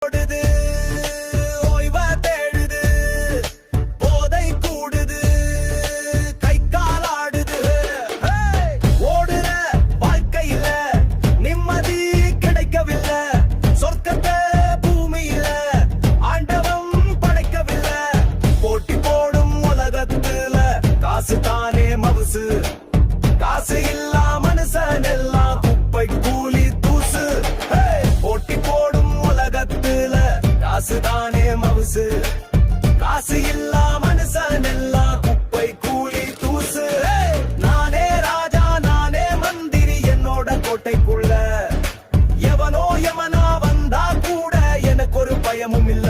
ஓடுது, ஓய்வ தேடுது, போதை கூடுது, கை காலாடுது. ஓடுற வாழ்க்கையில நிம்மதி கிடைக்கவில்லை, சொர்க்கத்தை பூமியில ஆண்டவன் படைக்கவில்லை. போட்டி போடும் உலகத்துல காசு தானே மவுசு, காசு இல்லா மனுஷன் எல்லாம் குப்பை கூலி தூசு. போட்டி போடும் உலகத்துல காசு தானே மவுசு, காசு இல்லா மனுஷன் எல்லாம் குப்பை கூலி தூசு. நானே ராஜா நானே மந்திரி என்னோட கோட்டைக்குள்ள, எவனோ எவனா வந்தா கூட எனக்கு ஒரு பயமும் இல்ல.